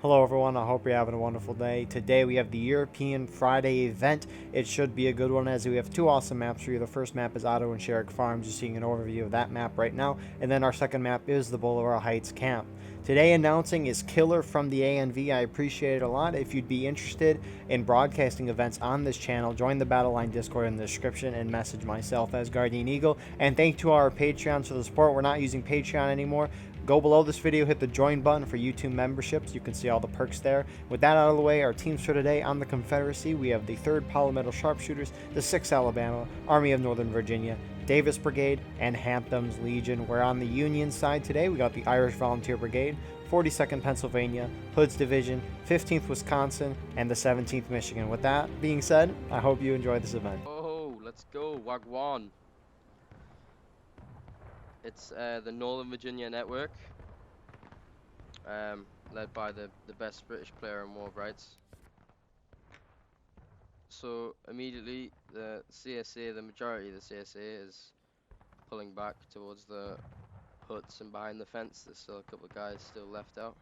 Hello everyone, I hope you're having a wonderful day. Today we have the European Friday event. It should be a good one as we have two awesome maps for you. The first map is Otto and Sherrick Farms, you're seeing an overview of that map right now. And then our second map is the Boulevard Heights camp. Today announcing is Killer from the ANV. I appreciate it a lot. If you'd be interested in broadcasting events on this channel, join the Battle Line Discord in the description and message myself as Guardian Eagle. And thank you to our Patreons for the support. We're not using Patreon anymore. Go below this video, hit the join button for YouTube memberships. You can see all the perks there. With that out of the way, our teams for today on the Confederacy, we have the 3rd Polymetal Sharpshooters, the 6th Alabama, Army of Northern Virginia, Davis Brigade, and Hampton's Legion. We're on the Union side today. We got the Irish Volunteer Brigade, 42nd Pennsylvania, Hood's Division, 15th Wisconsin, and the 17th Michigan. With that being said, I hope you enjoy this event. Oh, let's go, Wagwan. It's the Northern Virginia network, led by the best British player in War of Rights. So immediately the CSA, the majority of the CSA is pulling back towards the huts and behind the fence. There's still a couple of guys still left out.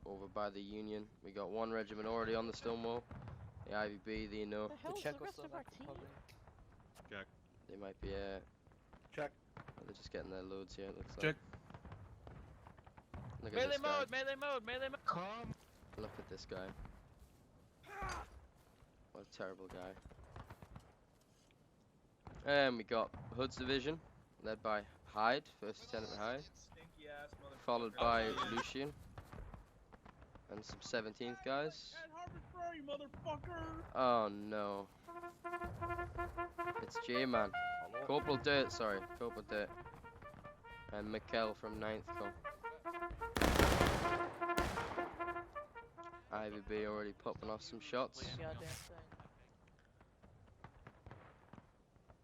Over by the Union, we got one regiment already on the Stonewall. The IVB, the The hell's the rest of our team? Check. they might be Check. they're just getting their loads here. It looks Check. like. Look at Melee this guy. mode, melee mode, melee mode. Come. Look at this guy. What a terrible guy. And we got Hood's Division, led by Hyde, First Lieutenant Hyde, followed by Lucian, and some 17th guys. Oh no. It's J-Man. Corporal Dirt, sorry. Corporal Dirt. And Mikkel from 9th Corps. IVB already popping off some shots.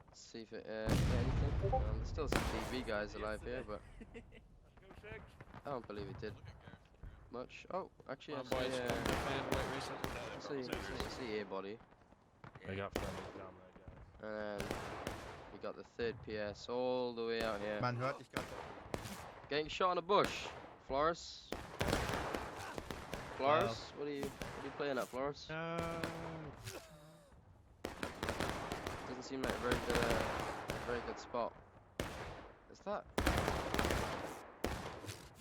Let's see if it anything. There's still some DV guys alive here, but I don't believe it did much. Oh, actually, I see a body. I got friendly down there, And we got the 3rd PS all the way out here. Man hört dich gerade. Getting shot in a bush. Flores. Flores, what are you playing at, Flores? Doesn't seem like a very good spot. Is that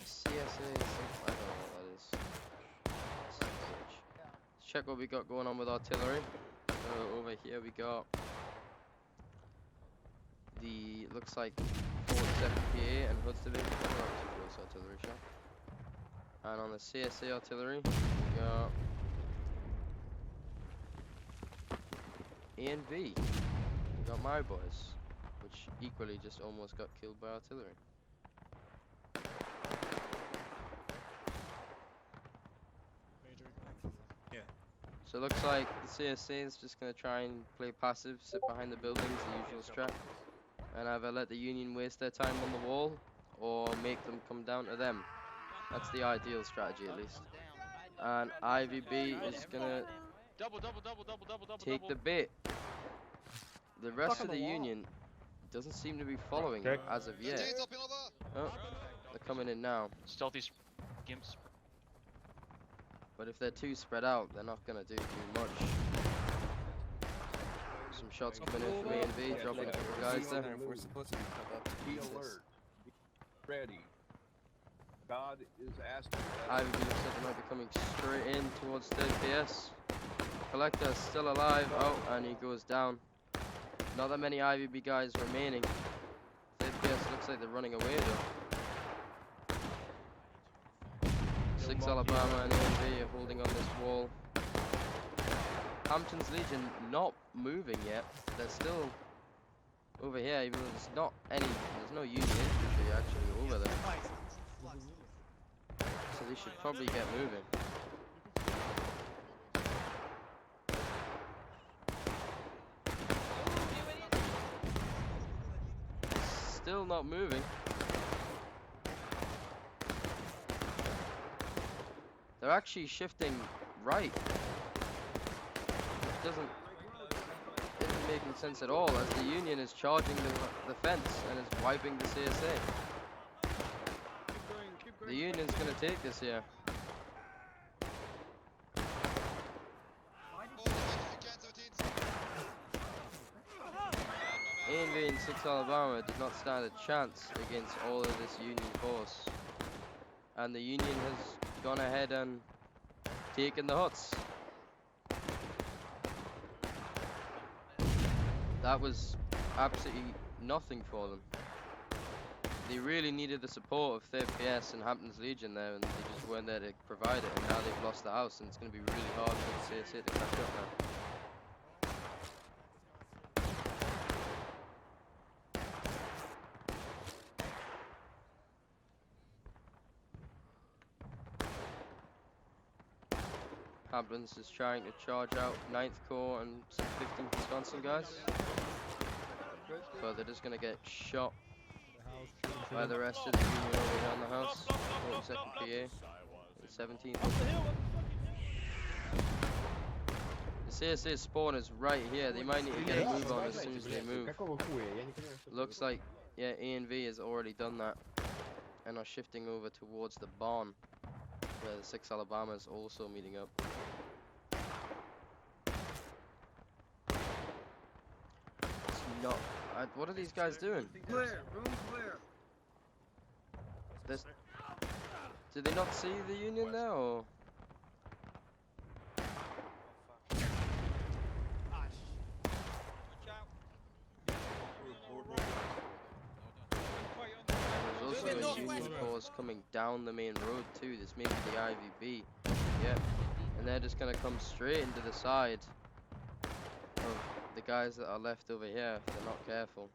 CSA? I don't know what that is. Let's check what we got going on with artillery. So over here we got the looks like 47 PA and Hood's Division. Close artillery shot. And on the CSA artillery, we got A and V. We got my boys, which equally just almost got killed by artillery. Yeah. So it looks like the CSA is just going to try and play passive, sit behind the buildings, the usual strat, and either let the Union waste their time on the wall, or make them come down to them. That's the ideal strategy, at least. And IVB is gonna take the bait. The rest of the Union doesn't seem to be following as of yet. Oh, they're coming in now. Stealthy gimps. But if they're too spread out, they're not gonna do too much. Some shots coming in from A and B, dropping a couple of guys there. We're supposed to be cut up. Be alert. Be ready. God is asking. IVB looks like they might be coming straight in towards 3rd PS. Collector's still alive. Oh, and he goes down. Not that many IVB guys remaining. 3rd PS looks like they're running away though. 6 Alabama and ANV are holding on this wall. Hampton's Legion not moving yet. They're still over here, even though there's no Union infantry actually over there. So they should probably get moving. Still not moving. They're actually shifting right. It isn't making sense at all, as the Union is charging the fence and is wiping the CSA. The Union's gonna take this here. A&V and 6 Alabama did not stand a chance against all of this Union force. And the Union has gone ahead and taken the huts. That was absolutely nothing for them. They really needed the support of 3rd PS and Hampton's Legion there, and they just weren't there to provide it, and now they've lost the house, and it's going to be really hard for the CSA to catch up now. Hampton's is trying to charge out 9th Corps and some 15th Wisconsin guys, but they're just going to get shot by the rest of the Union over here on the house. 42nd PA and 17th. The CSA spawn is right here. They might need to get a move on as soon as they move. Looks like, yeah, A&V has already done that and are shifting over towards the barn, where the 6 Alabama is also meeting up. It's not. What are these guys doing? Clear, room clear. Did they not see the Union there, or? There's also a Union force coming down the main road too. This may be the IVB. Yeah. And they're just gonna come straight into the side of the guys that are left over here if they're not careful.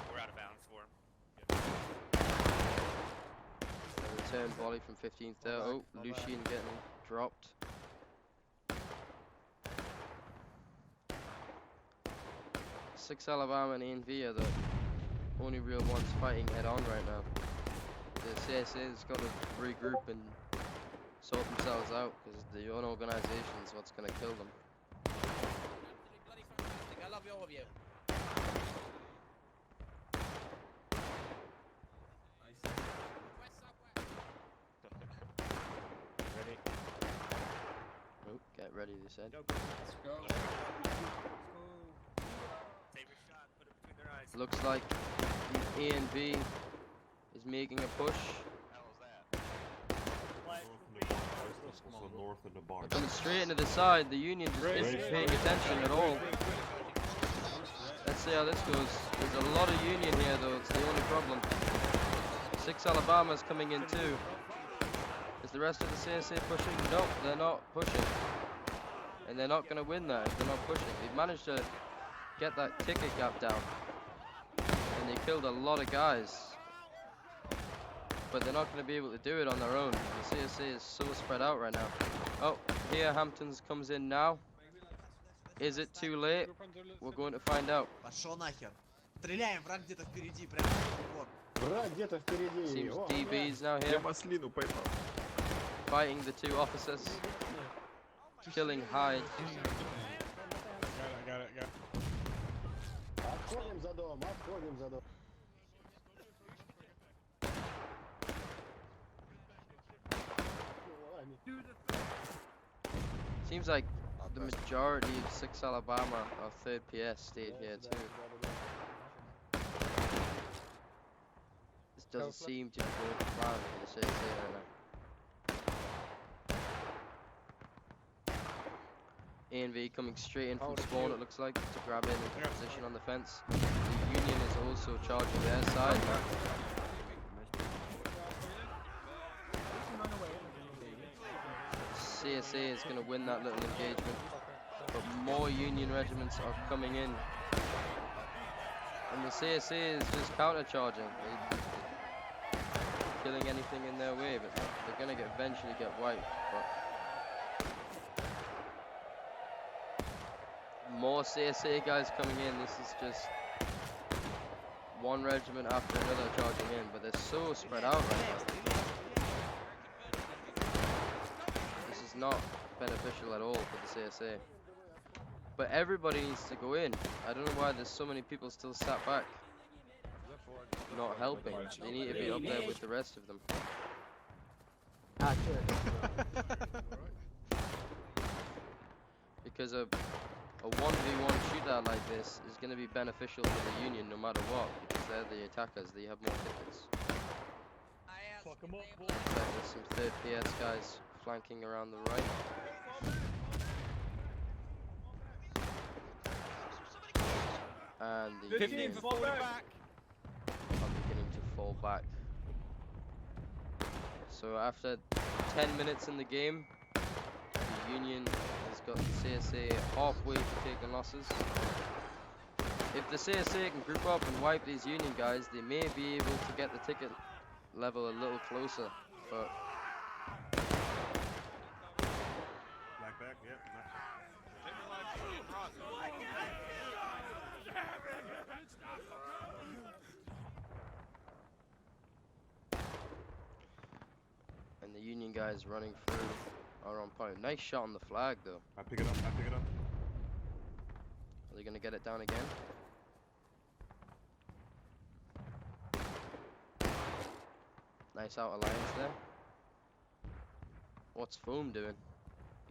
We're out of bounds for him. A return volley from 15th there. Oh, Lucian getting dropped. Six Alabama and A&V are the only real ones fighting head on right now. The CSA's got to regroup and sort themselves out, because the unorganization is what's going to kill them. I love all of you. Ready? Oh, get ready, they said. Let's go. Take a shot, put it between their eyes. Looks like A&V is making a push. North of the bar. Coming straight into the side. The Union just isn't paying attention at all. Let's see how this goes. There's a lot of Union here though, it's the only problem. 6 Alabama's coming in too. Is the rest of the CSA pushing? No, they're not pushing. And they're not going to win that if they're not pushing. They've managed to get that ticket gap down. And they killed a lot of guys. But they're not going to be able to do it on their own. The CSA is so spread out right now. Oh, here Hamptons comes in now. Is it too late? We're going to find out. Пошел нахер. Стреляем, враг где-то впереди, прямо. Вот. Враг где-то впереди. Seems DB is now here, маслину поймал. fighting the two officers, killing Hyde. Got it. Отходим за дом, отходим за дом. Seems like the majority of 6 Alabama or 3rd PS stayed here too. This doesn't seem to be going to plan for the CSA right now. A&V coming straight in from spawn, it looks like, to grab in into position on the fence. The Union is also charging their side now. CSA is going to win that little engagement, but more Union regiments are coming in, and the CSA is just counter-charging, killing anything in their way, but they're going to eventually get wiped. But more CSA guys coming in. This is just one regiment after another charging in, but they're so spread out right now. Not beneficial at all for the CSA. But everybody needs to go in. I don't know why there's so many people still sat back, not helping. They need to be up there with the rest of them. Because a 1v1 shootout like this is going to be beneficial for the Union no matter what, because they're the attackers, they have more tickets. Fuck 'em up, boy. There's some 3rd PS guys flanking around the right. And the Union are beginning to fall back. So after 10 minutes in the game, the Union has got the CSA halfway to taking losses. If the CSA can group up and wipe these Union guys, they may be able to get the ticket level a little closer. But Back, yep. and the Union guys running through are on point. Nice shot on the flag though. I pick it up. Are they gonna get it down again? Nice out of lines there. What's Foam doing?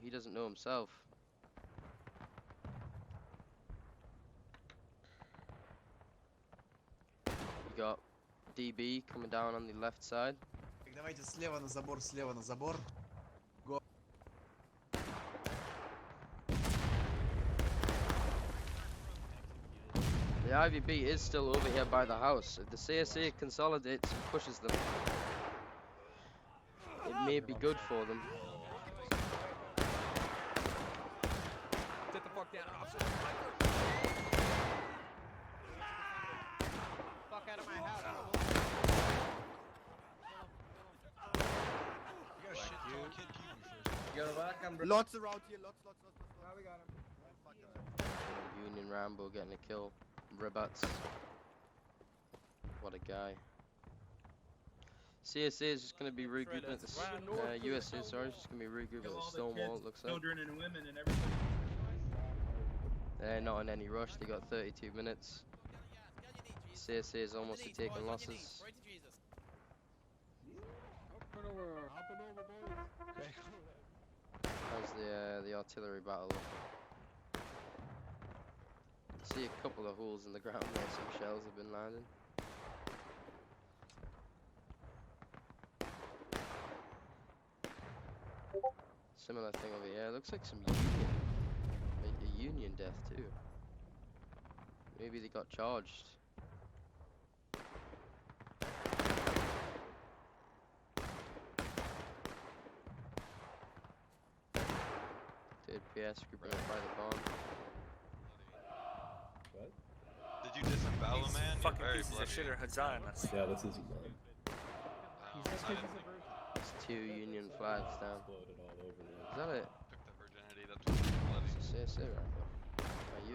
He doesn't know himself. You got DB coming down on the left side. Так, давайте слева на забор, слева на забор. Го. The IVB is still over here by the house. If the CSA consolidates and pushes them, it may be good for them. Sit the fuck down, officer. Fuck out of my house. Lots around here, lots. We got him. Union Rambo getting a kill. Ribats. What a guy. CSA is just going to be regrouping at the USA, sorry, is just going to be regrouping at Stonewall, it looks like. Children and women and everything. They're not in any rush, they got 32 minutes. CSA is almost taking losses. How's the artillery battle looking? See a couple of holes in the ground where some shells have been landing. Similar thing over here. Looks like some Union. A Union death too. Maybe they got charged. Third PS grouping up by the bomb. Did you disembowel a man? Fucking You're very pieces of bloody. shit are Hazan. Yeah, this is blood. There's 2 Union flags down. Exploded all over there. Is that it? Took the virginity, that's why you're bloody. It's a CSA rifle. Are you?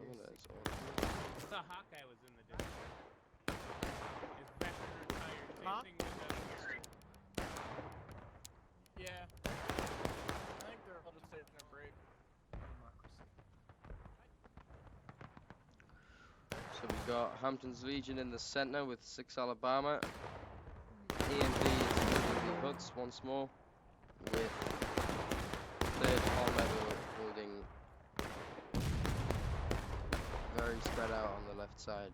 Oh, that's all. I saw Hawkeye was in the district. His veteran retired. Same thing with yeah. I think they're all just taking a break. So we've got Hampton's Legion in the center with 6 Alabama. A and B is holding the huts once more, with 3rd Palmetto holding very spread out on the left side.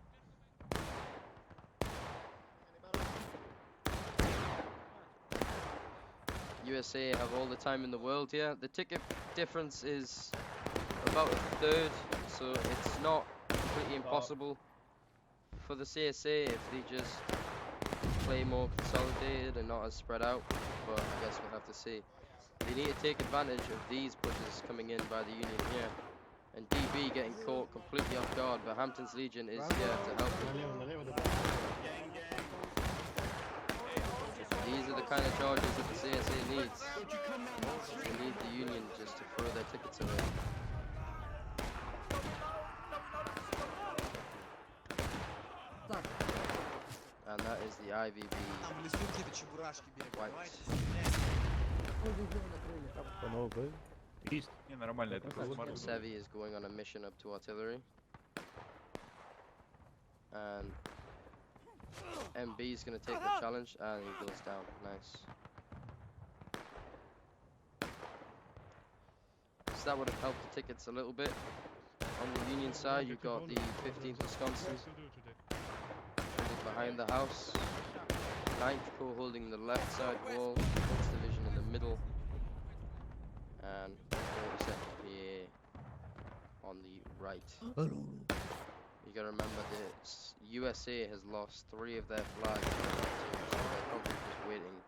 USA have all the time in the world here. The ticket difference is about a 1/3, so it's not completely impossible for the CSA if they just play more consolidated and not as spread out, but I guess we'll have to see. They need to take advantage of these pushes coming in by the Union here, and DB getting caught completely off guard, but Hampton's Legion is here to help them. These are the kind of charges that the CSA needs. They need the Union just to throw their tickets away. And that is the IVB. Там в лесу какие-то чебурашки бегают. Wiped. Давайте, стреляйте. East. Не, нормально, это просто марк. Sevi is going on a mission up to artillery. And MB is going to take the challenge, and he goes down. Nice. So that would have helped the tickets a little bit. On the Union side, you've got the 15th Wisconsin holding behind the house. 9th Corps holding the left side wall. 1st Division in the middle. And 42nd PA on the right. You gotta remember that USA has lost 3 of their flags, so they're probably just waiting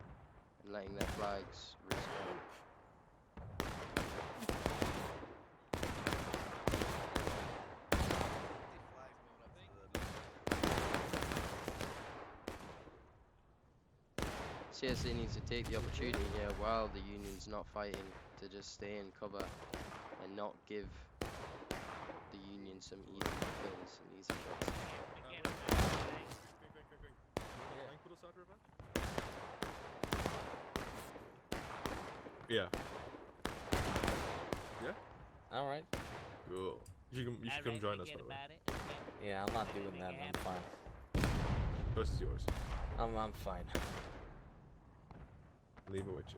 and letting their flags respawn. CSA needs to take the opportunity here while the Union's not fighting to just stay in cover and not give the Union some easy kills and easy shots. Yeah. Yeah? Alright. Cool. You should come join us, by the way. Yeah, I'm not doing that. I'm fine. Coast is yours. I'm fine. Leave it with you.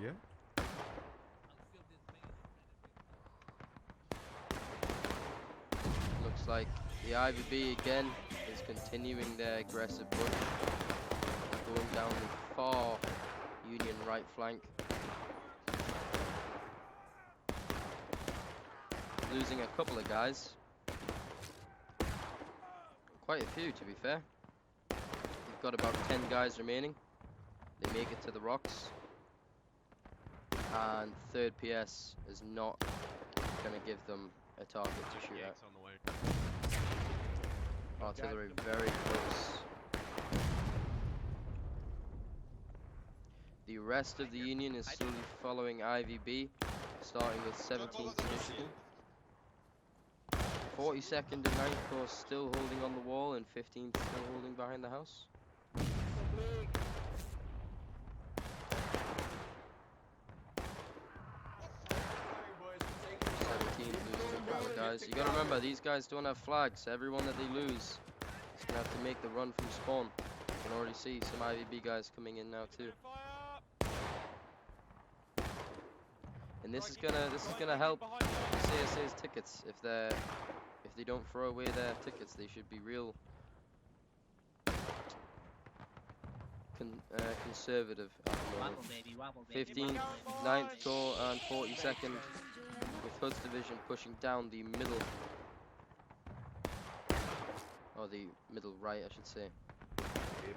Yeah? Looks like the IVB again is continuing their aggressive push, going down the far Union right flank. Losing a couple of guys. Quite a few, to be fair. We've got about 10 guys remaining. They make it to the rocks. And 3rd PS is not going to give them a target to shoot at. Artillery very close. The rest of the Union is slowly following IVB, starting with 17th Michigan. 42nd and 9th Corps still holding on the wall, and 15th still holding behind the house. 17th losing a couple of guys. You gotta remember, these guys don't have flags. Everyone that they lose is gonna have to make the run from spawn. You can already see some IVB guys coming in now too. And this is gonna help CSA's tickets if they don't throw away their tickets. They should be real conservative at the moment. 15th, 9th Corps and 42nd with 1st Division pushing down the middle, or the middle right I should say. And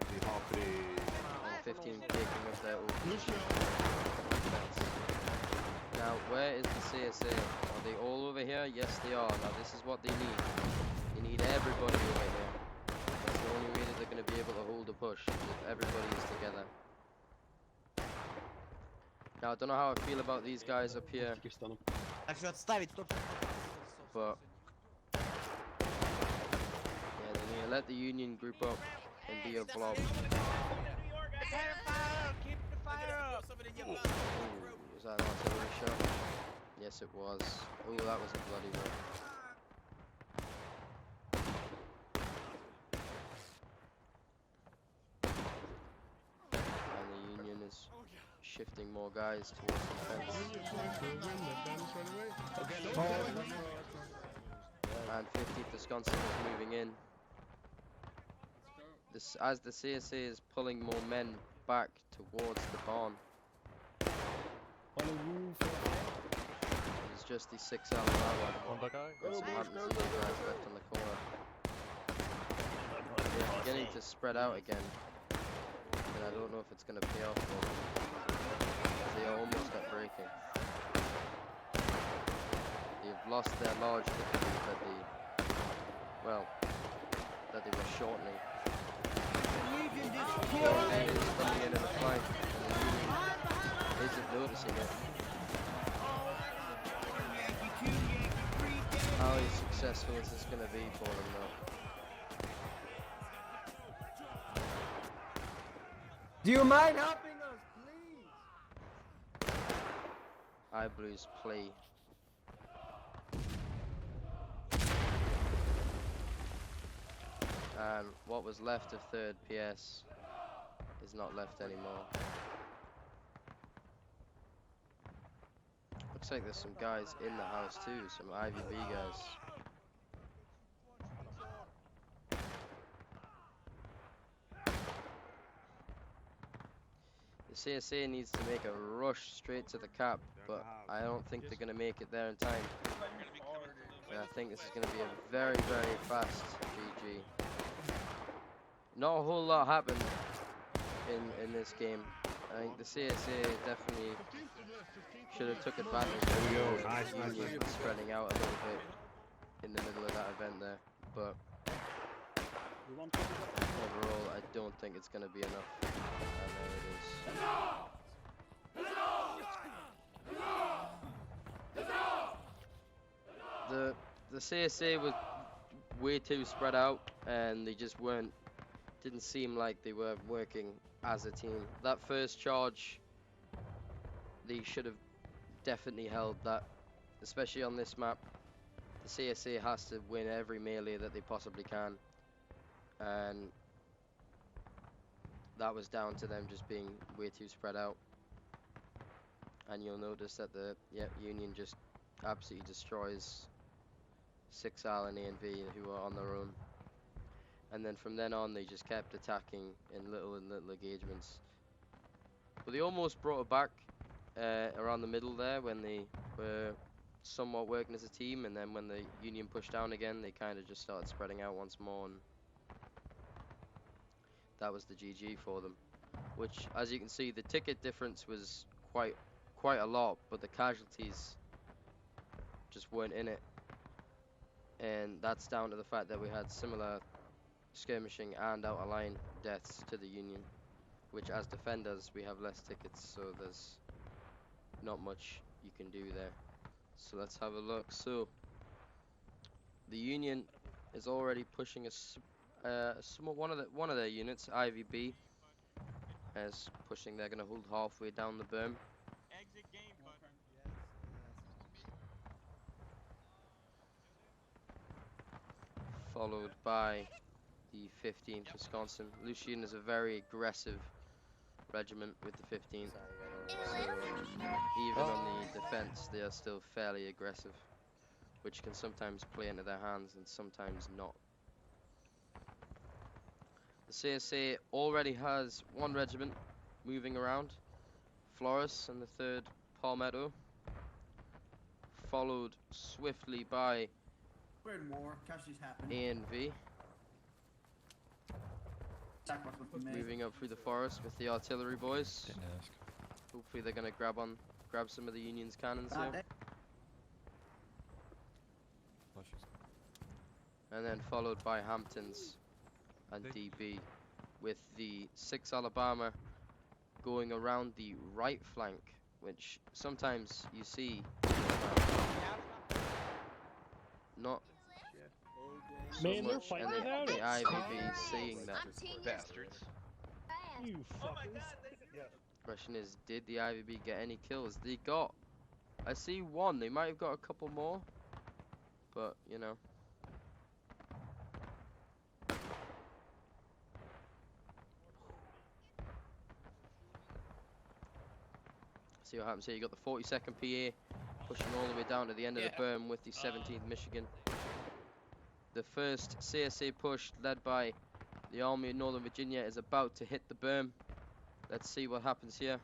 15th taking up their open defense. Now, where is the CSA? Are they all over here? Yes, they are. Now, this is what they need. They need everybody over here. That's the only way that they're going to be able to hold a push, if everybody is together. Now, I don't know how I feel about these guys up here, but yeah, they need to let the Union group up and be a blob. Ooh, was that an artillery shot? Yes, it was. Oh, that was a bloody one. And the Union is shifting more guys towards defense. And 15th Wisconsin is moving in. This, as the CSA is pulling more men back towards the barn. It's just the 6 Alabama. And some Hampton guys left on the corner. They're beginning to spread out again. And I don't know if it's going to pay off for them. They are almost at breaking. They've lost their large difficulty that they were shortening. And it is coming in the flank, and the Union isn't noticing it. How successful is this going to be for them though? Do you mind helping us, please? I Blues play. And what was left of 3rd PS is not left anymore. Looks like there's some guys in the house too, some IVB guys. The CSA needs to make a rush straight to the cap, but I don't think they're going to make it there in time. And I think this is going to be a very, very fast GG. Not a whole lot happened in this game. I think the CSA definitely should have took advantage There we go. of Nice, the nice, Union nice. spreading out a little bit in the middle of that event there. But You want to do that? overall, I don't think it's going to be enough. And there it is. The CSA was way too spread out, and they just didn't seem like they were working as a team. That first charge, they should have definitely held that, especially on this map. The CSA has to win every melee that they possibly can, and that was down to them just being way too spread out. And you'll notice that the Union just absolutely destroys 6Al and ANV, who are on their own. And then from then on, they just kept attacking in little engagements. But they almost brought it back around the middle there when they were somewhat working as a team, and then when the Union pushed down again, they kind of just started spreading out once more, and that was the GG for them. Which, as you can see, the ticket difference was quite a lot, but the casualties just weren't in it. And that's down to the fact that we had similar skirmishing and out of line deaths to the Union, which as defenders we have less tickets, so there's not much you can do there. So let's have a look. So the Union is already pushing one of their units, IVB, is pushing. They're going to hold halfway down the berm. Exit game, bud. Followed by the 15th Wisconsin. Lucien is a very aggressive regiment with the 15th. So even on the defense, they are still fairly aggressive, which can sometimes play into their hands and sometimes not. The CSA already has one regiment moving around, Flores and the 3rd Palmetto, followed swiftly by ANV. Moving up through the forest with the artillery boys. Hopefully they're gonna grab some of the Union's cannons here. And then followed by Hamptons and DB, with the 6 Alabama going around the right flank, which sometimes you see not so Man, they're much, fighting and without the it. IVB seeing that. Bastards. You fuckers. Yeah. Question is, did the IVB get any kills? They got, I see one. They might have got a couple more, but you know. See what happens here. You got the 42nd PA pushing all the way down to the end of the berm with the 17th Michigan. The first CSA push, led by the Army of Northern Virginia, is about to hit the berm. Let's see what happens here.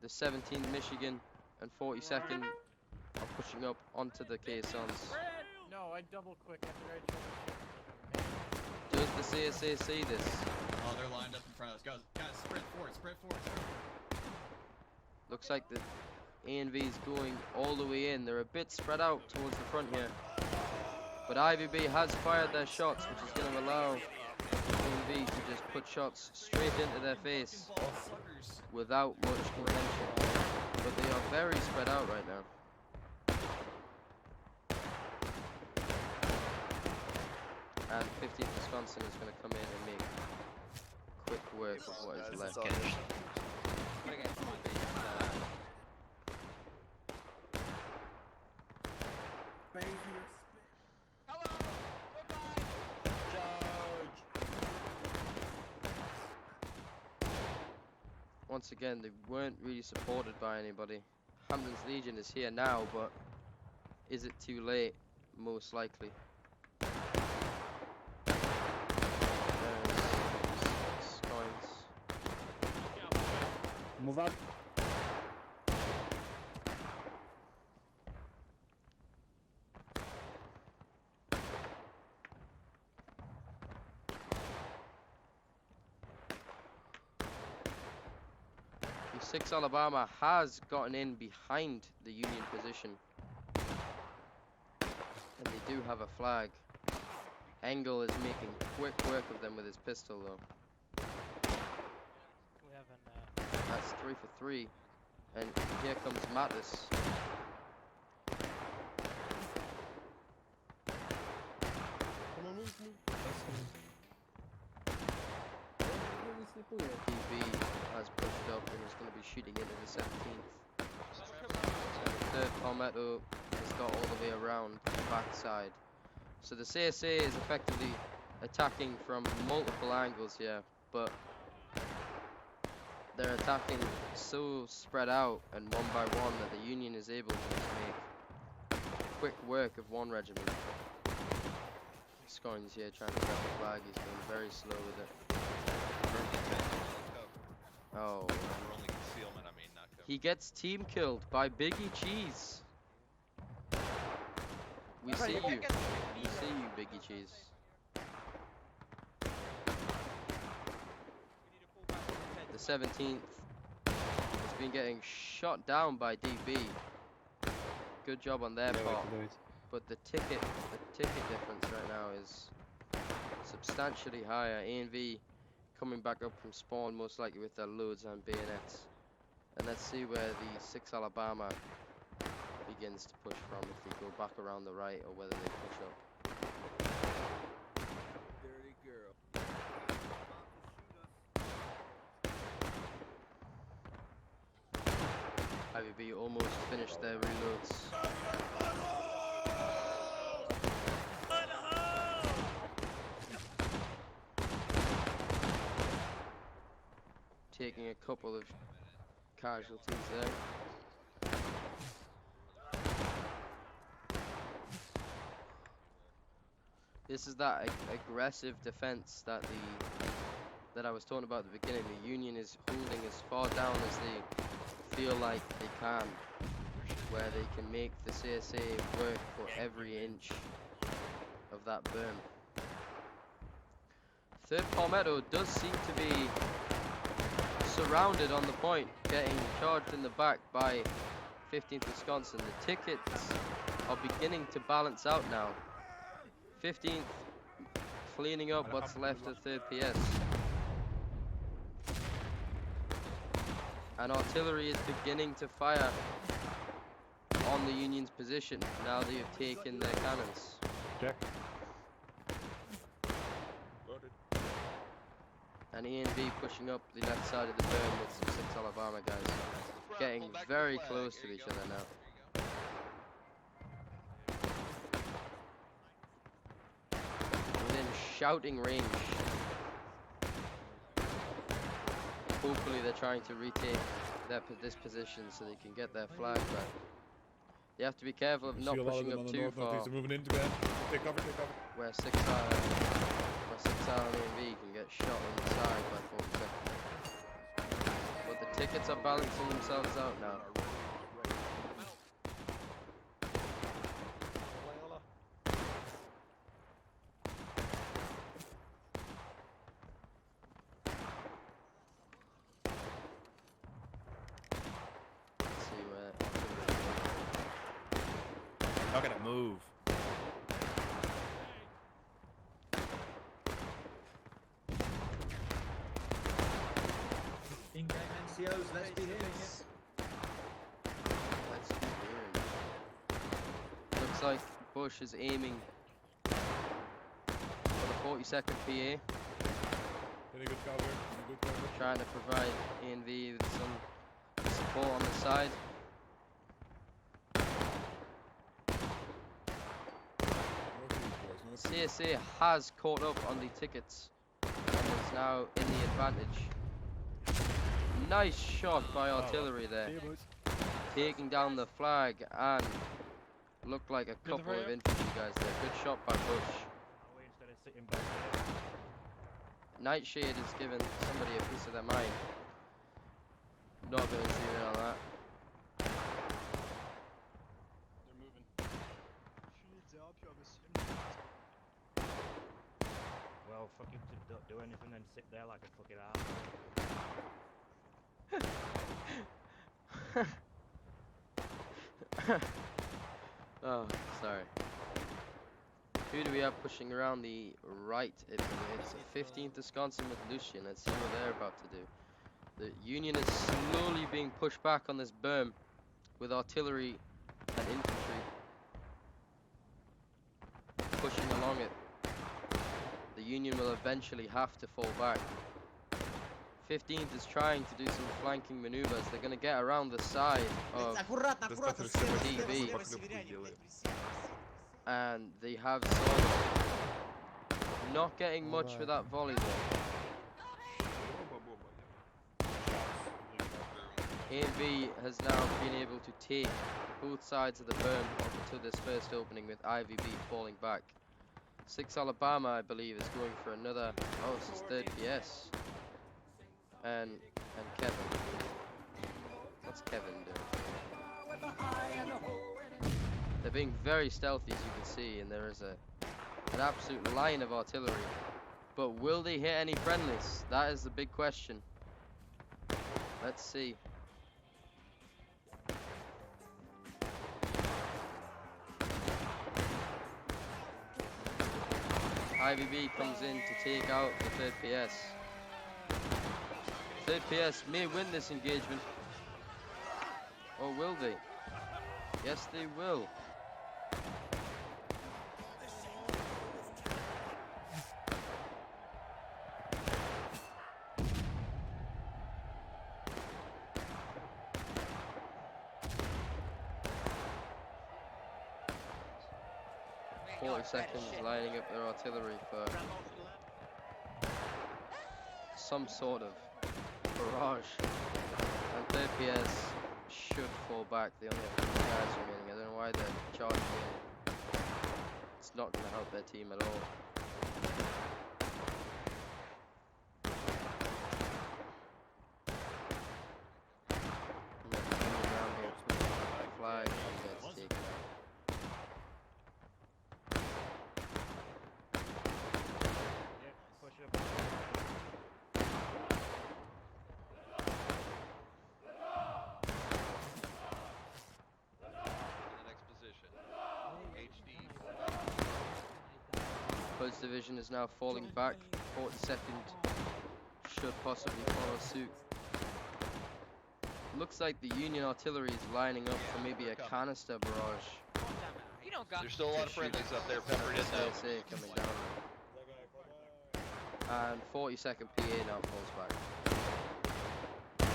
The 17th Michigan and 42nd are pushing up onto the caissons. No, I double click at the right shoulder. Does the CSA see this? Oh, they're lined up in front of us. Guys, sprint forward. Looks like the ANV's going all the way in. They're a bit spread out towards the front here. But IVB has fired their shots, which is going to allow ANV to just put shots straight into their face without much contention. But they are very spread out right now. And 15th Wisconsin is going to come in and make quick work of what is left. Once again, they weren't really supported by anybody. Hamlin's Legion is here now, but is it too late? Most likely. There's 6 coins. Move up. The 6 Alabama has gotten in behind the Union position. And they do have a flag. Engel is making quick work of them with his pistol though. We have an, That's 3 for 3. And here comes Mattis. DB has pushed up and is going to be shooting into the 17th. So the 3rd Palmetto has got all the way around the backside. So the CSA is effectively attacking from multiple angles here, but they're attacking so spread out and one by one that the Union is able to just make quick work of one regiment. Scoring's here trying to grab the flag, he's going very slow with it. Oh. We're only concealment, I mean, not cover. He gets team killed by Biggie Cheese. We see you. We see you, Biggie Cheese. The 17th has been getting shot down by DB. Good job on their part. But the ticket difference right now is substantially higher. A&V coming back up from spawn, most likely with their loads and bayonets. And let's see where the 6 Alabama begins to push from, if they go back around the right or whether they push up. Dirty girl. IVB almost finished their reloads. Taking a couple of casualties there. This is that aggressive defense that I was talking about at the beginning. The Union is holding as far down as they feel like they can, where they can make the CSA work for every inch of that berm. 3rd Palmetto does seem to be surrounded on the point, getting charged in the back by 15th Wisconsin. The tickets are beginning to balance out now. 15th cleaning up what's left of 3rd PS. And artillery is beginning to fire on the Union's position now they have taken their cannons. Check. Loaded. And E&B pushing up the left side of the berm with some 6 Alabama guys. Getting very close to each other now. Within shouting range. Hopefully they're trying to retake this position so they can get their flag back. You have to be careful of not pushing up too far. Moving in to take cover, take cover. Where 6 and A&V can get shot on the side by 47. But the tickets are balancing themselves out now. Let's see where. Not gonna move. Let's be hearing it. Let's keep hearing. Looks like Bush is aiming for the 42nd PA. Any good cover? Any good cover? Trying to provide A&V with some support on the side. CSA has caught up on the tickets and is now in the advantage. Nice shot by artillery there, taking down the flag, and looked like a couple of infantry guys there. Good shot by Bush. Nightshade has given somebody a piece of their mind. Not going to zoom in on that. They're moving. Well, fucking don't do anything, then sit there like a fucking ass. Oh, sorry. Who do we have pushing around the right? It's the 15th Wisconsin with Lucian. Let's see what they're about to do. The Union is slowly being pushed back on this berm with artillery and infantry pushing along it. The Union will eventually have to fall back. 15th is trying to do some flanking maneuvers. They're going to get around the side of Аккуратно, аккуратно, слева, слева, DB. слева, северяне, блядь, присели. And they have sort of not getting much with that volley there. A&V has now been able to take both sides of the berm up until this first opening, with IVB falling back. 6 Alabama, I believe, is going for another. Oh, this is 3rd PS. And Kevin. What's Kevin doing? They're being very stealthy, as you can see, and there is an absolute line of artillery. But will they hit any friendlies? That is the big question. Let's see. IVB comes in to take out the 3rd PS. 3rd PS may win this engagement. Or will they? Yes, they will. Seconds lining up their artillery for some sort of barrage, and 3rd PS should fall back. They only have 2 guys remaining. I don't know why they're charging in. It's not going to help their team at all. And they're coming around here to the flag and gets taken out. Hood's division is now falling back. 42nd should possibly follow suit. Looks like the Union artillery is lining up for maybe a canister barrage. There's still a lot of friendlies up there peppered in though. CSA coming down. And 42nd PA now falls back. On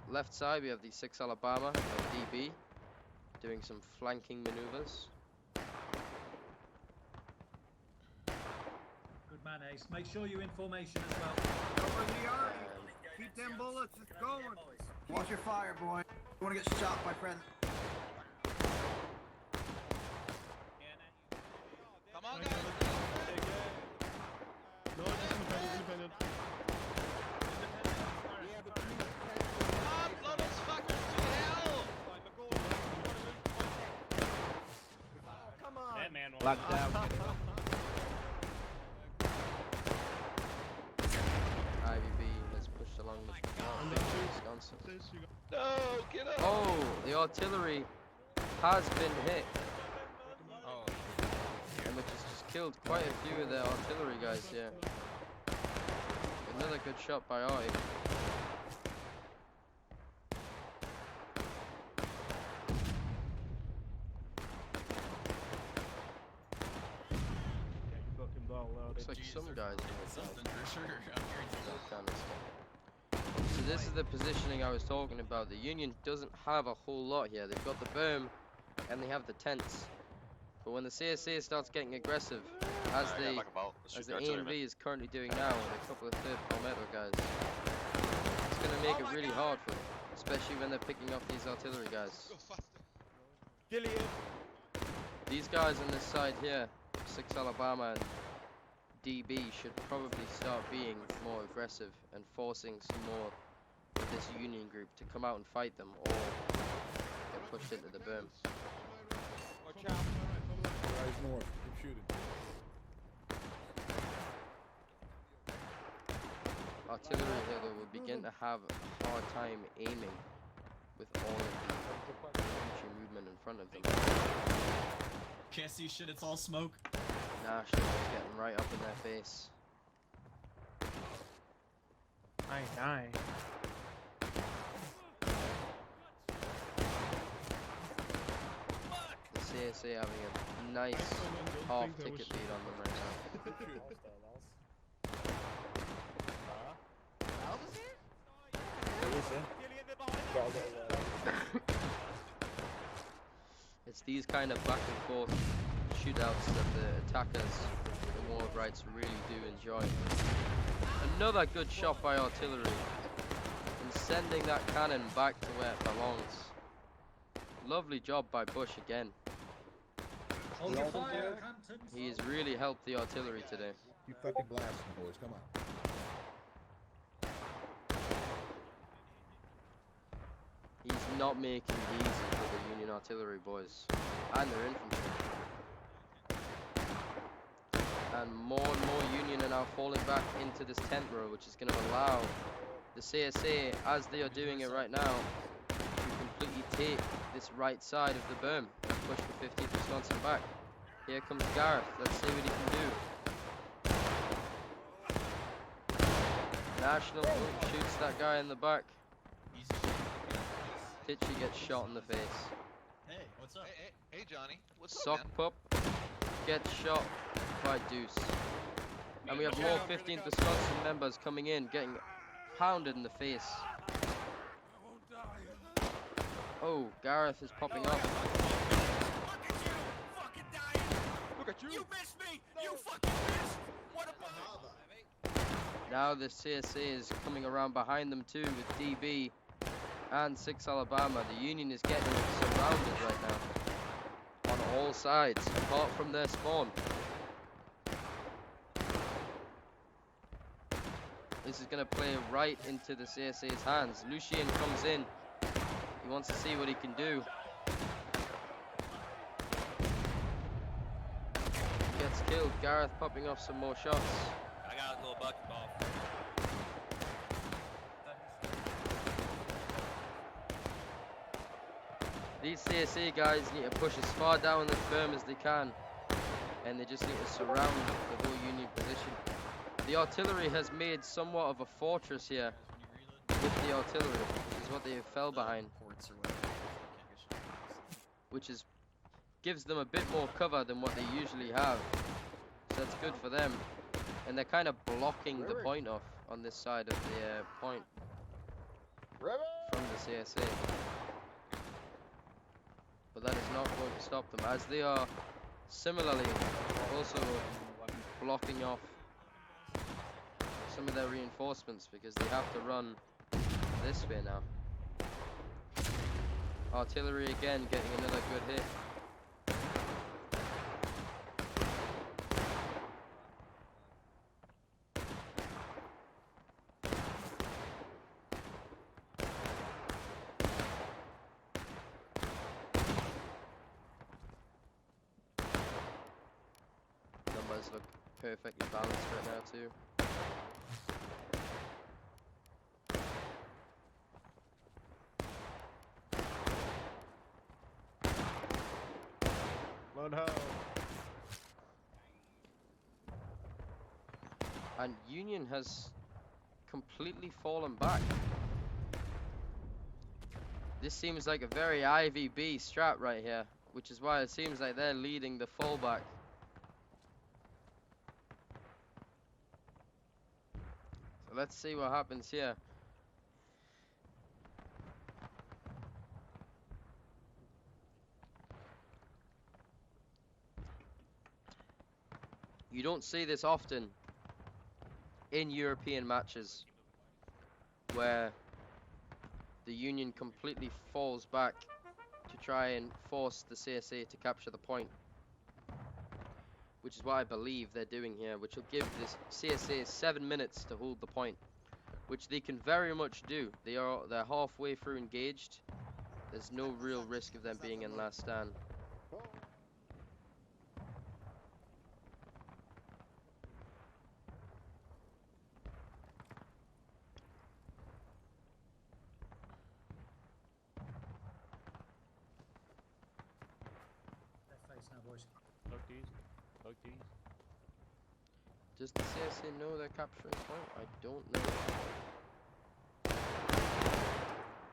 the left side we have the 6 Alabama and DB doing some flanking maneuvers. Good man, Ace. Make sure you're in formation as well. Over the army. Keep them bullets going. Watch your fire, boy. You want to get shot, my friend. Come on, guys. No, just independent. Come on, blow those fuckers to hell. Come on. That man will Locked down. IVB has pushed along the Wisconsin. No, get up. Oh, the artillery has been hit. Oh, And which has just killed quite a few of their artillery guys here. Another good shot by Artie. fucking ball low. Looks like some guys are something for sure. I'm guaranteed. that kind of stuff. So this is the positioning I was talking about. The Union doesn't have a whole lot here. They've got the berm and they have the tents. But when the CSA starts getting aggressive, as the ANV is currently doing now with a couple of third palmetto guys, it's going to make it really hard for them, especially when they're picking up these artillery guys. Gillian. These guys on this side here, 6 Alabama and DB, should probably start being more aggressive and forcing some more of this Union group to come out and fight them or get pushed into the berm. Watch out. Rise north. Keep shooting. Artillery here though will begin to have a hard time aiming with all of the infantry movement in front of them. Can't see shit, it's all smoke. Nationals getting right up in their face. Aye. The CSA having a nice half ticket lead on them right now. It's these kind of back and forth shootouts that the attackers, the War of Rights, really do enjoy. Another good shot by artillery and sending that cannon back to where it belongs. Lovely job by Bush again. Hold your fire, He has really helped the artillery today. You fucking blasting, boys. Come on. He's not making it easy for the Union artillery boys and their infantry. And more Union are now falling back into this tent row, which is going to allow the CSA, as they are doing it right now, to completely take this right side of the berm and push the 15th Wisconsin back. Here comes Gareth. Let's see what he can do. National shoots that guy in the back. Pitchy gets shot in the face. Hey, what's up? Hey, Johnny. What's Sock Pup gets shot by Deuce. And we have more 15th Wisconsin members coming in, getting pounded in the face. Oh, Gareth is popping up. Look at you! You missed me! You fucking missed! What a Now the CSA is coming around behind them too with DB and 6 Alabama. The Union is getting surrounded right now on all sides, apart from their spawn. This is going to play right into the CSA's hands. Lucien comes in. He wants to see what he can do. Gets killed. Gareth popping off some more shots. I got a little bucket ball. These CSA guys need to push as far down this berm as they can, and they just need to surround the whole Union position. The artillery has made somewhat of a fortress here with the artillery, which is what they fell behind, which is gives them a bit more cover than what they usually have. So that's good for them, and they're kind of blocking the point off on this side of the point from the CSA. But that is not going to stop them, as they are similarly also blocking off some of their reinforcements because they have to run this way now. Artillery again getting another good hit. Numbers look perfectly balanced right now too. Load ho. And Union has completely fallen back. This seems like a very IVB strat right here, which is why it seems like they're leading the fallback. let's see what happens here. You don't see this often in European matches where the Union completely falls back to try and force the CSA to capture the point, which is what I believe they're doing here, which will give this CSA 7 minutes to hold the point, which they can very much do. They're halfway through engaged. There's no real risk of them being in last stand. Look these. Look these. Does the CSA know they're capturing point? I don't know.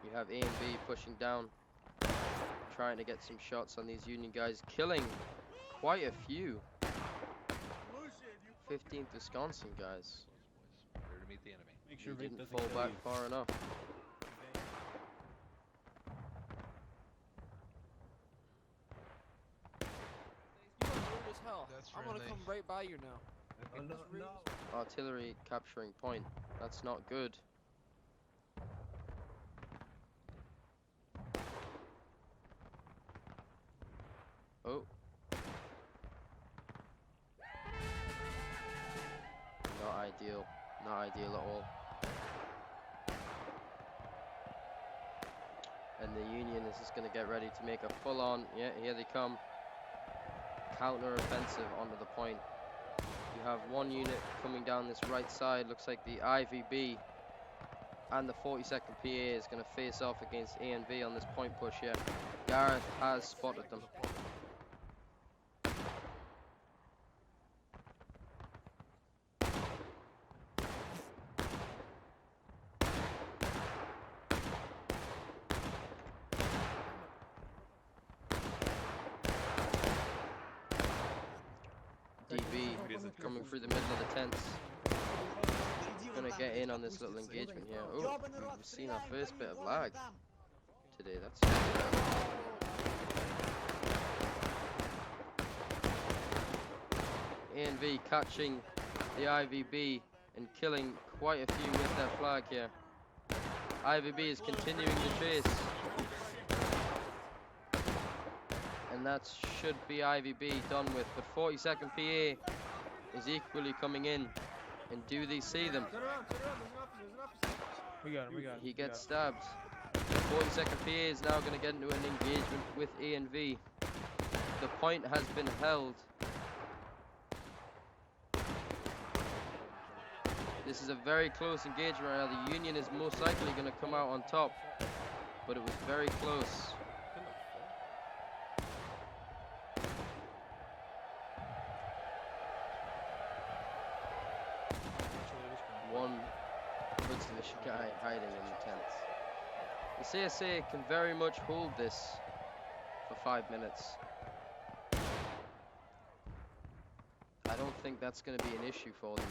You have A and B pushing down, trying to get some shots on these Union guys, killing quite a few. 15th Wisconsin guys. Prepare to meet the enemy. Make He sure Rick didn't doesn't fall kill back you. far enough. You are rude as hell. I'm gonna come right by you now. No, no. Artillery capturing point. That's not good. Oh. Not ideal. Not ideal at all. And the Union is just going to get ready to make a full-on, yeah, here they come, counter-offensive onto the point. You have one unit coming down this right side, looks like the IVB and the 42nd PA is going to face off against A and V on this point push here. Gareth has spotted them. DB coming through the middle of the tents. Gonna get in on this little engagement here. Oh, we've seen our first bit of lag today. That's A&V catching the IVB and killing quite a few with their flag here. IVB is continuing the chase. And that should be IVB done with, but 42nd PA is equally coming in. And do they see them? We got him. We got him. He gets stabbed. 42nd PA is now going to get into an engagement with A and V. The point has been held. This is a very close engagement right now. The Union is most likely going to come out on top, but it was very close. One British guy hiding in the tents. The CSA can very much hold this for 5 minutes. I don't think that's going to be an issue for them.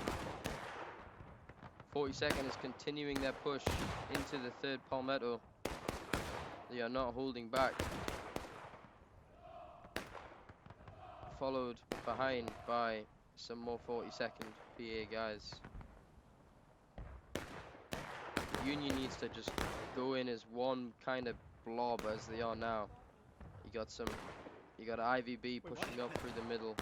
42nd is continuing their push into the 3rd Palmetto. They are not holding back. Followed behind by some more 42nd PA guys. Union needs to just go in as one kind of blob as they are now. You got IVB pushing up through the middle.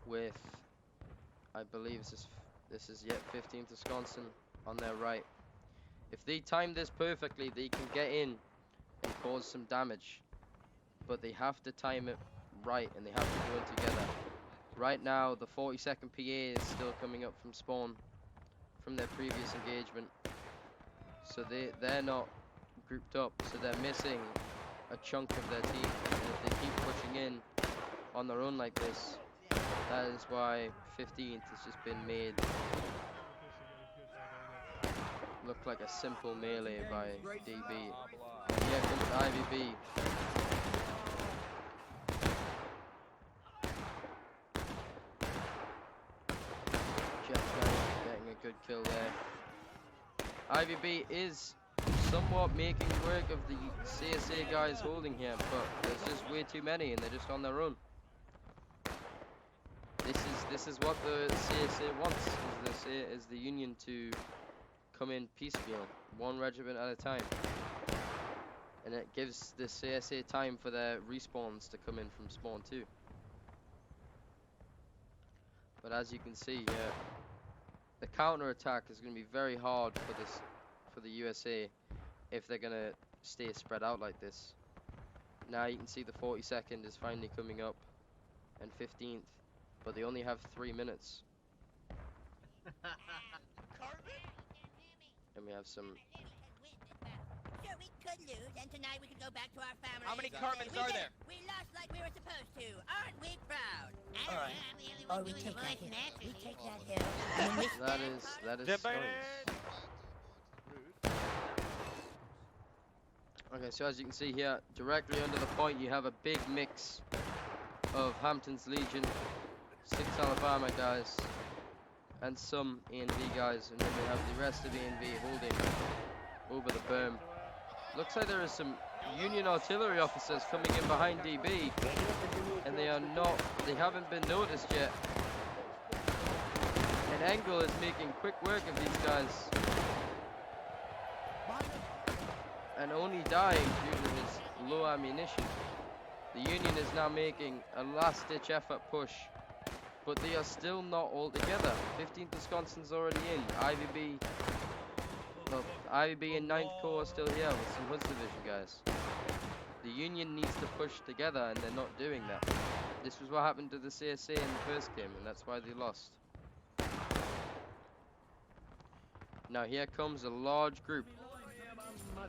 With, I believe this is yet 15th Wisconsin on their right. If they time this perfectly, they can get in and cause some damage. But they have to time it right, and they have to go in together. Right now, the 42nd PA is still coming up from spawn from their previous engagement. So they're not grouped up, so they're missing a chunk of their team. And if they keep pushing in on their own like this, that is why 15th has just been made look like a simple melee by DB. Here comes IVB. Good kill there. IVB is somewhat making work of the CSA guys holding here, but there's just way too many and they're just on their own. This is what the CSA wants, is the Union to come in piecemeal, one regiment at a time. And it gives the CSA time for their respawns to come in from spawn too. But as you can see, the counter-attack is going to be very hard for the USA if they're going to stay spread out like this. Now you can see the 42nd is finally coming up, and 15th, but they only have 3 minutes. And we have some. Sure, we could lose, and tonight we could go back to our families. How many Cartmans are there? We lost like we were supposed to. Aren't we proud? All right. Oh, we take that hill. We take that hill. And we That is stones. Okay, so as you can see here, directly under the point, you have a big mix of Hampton's Legion, 6 Alabama guys, and some A&V guys, and then we have the rest of A&V holding over the berm. Looks like there are some Union artillery officers coming in behind DB, and they haven't been noticed yet. And Engel is making quick work of these guys, and only dying due to his low ammunition. The Union is now making a last-ditch effort push, but they are still not all together. 15th Wisconsin's already in. IVB and 9th Corps are still here with some Hoods Division guys. The Union needs to push together, and they're not doing that. This was what happened to the CSA in the first game, and that's why they lost. Now here comes a large group.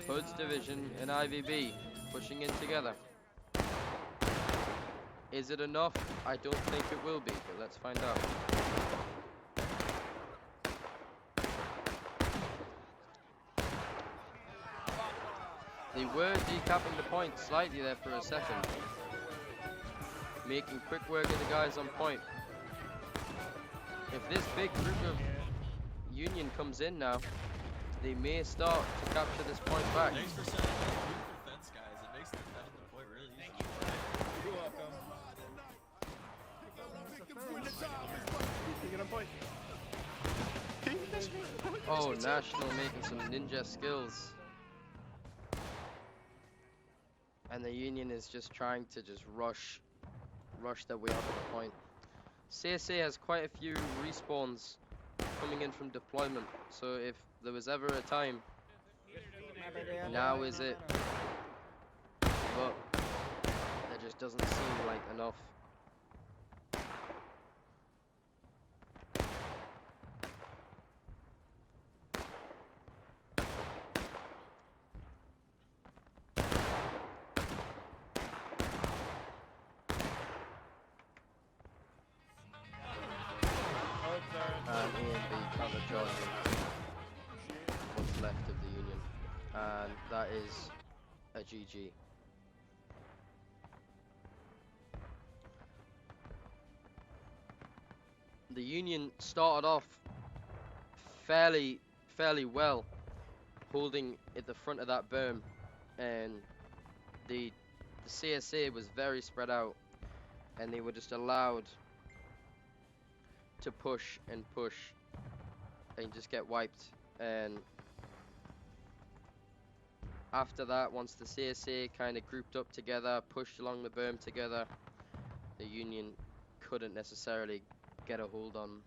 Hoods Division and IVB pushing in together. Is it enough? I don't think it will be, but let's find out. They were decapping the point slightly there for a second, making quick work of the guys on point. If this big group of Union comes in now, they may start to capture this point back. Thanks for setting up the defense, guys. It makes defending the point really easy. You're welcome. Oh, National making some ninja skills. And the Union is just trying to rush their way up to the point. CSA has quite a few respawns coming in from deployment, so if there was ever a time, now is it. But there just doesn't seem like enough. A&B counter-charging what's left of the Union, and that is a GG. The Union started off fairly well, holding at the front of that berm, and the CSA was very spread out, and they were just allowed to push and just get wiped. And after that, once the CSA kind of grouped up together, pushed along the berm together, the Union couldn't necessarily get a hold on.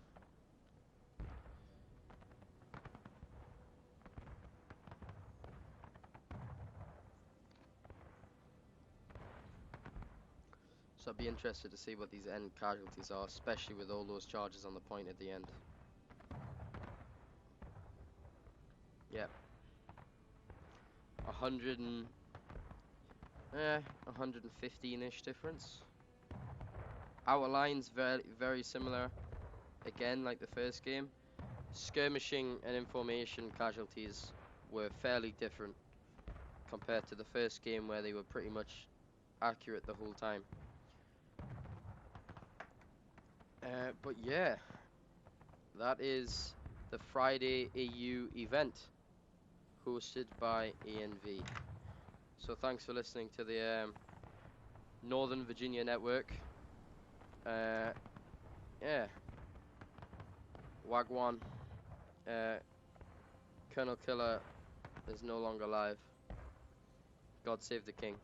So I'd be interested to see what these end casualties are, especially with all those charges on the point at the end. Yep. 115-ish difference. Our lines very similar, again like the first game. Skirmishing and information casualties were fairly different compared to the first game, where they were pretty much accurate the whole time. But yeah, that is the Friday EU event hosted by ANV. So thanks for listening to the Northern Virginia Network. Yeah. Wagwan. Colonel Killer is no longer alive. God save the king.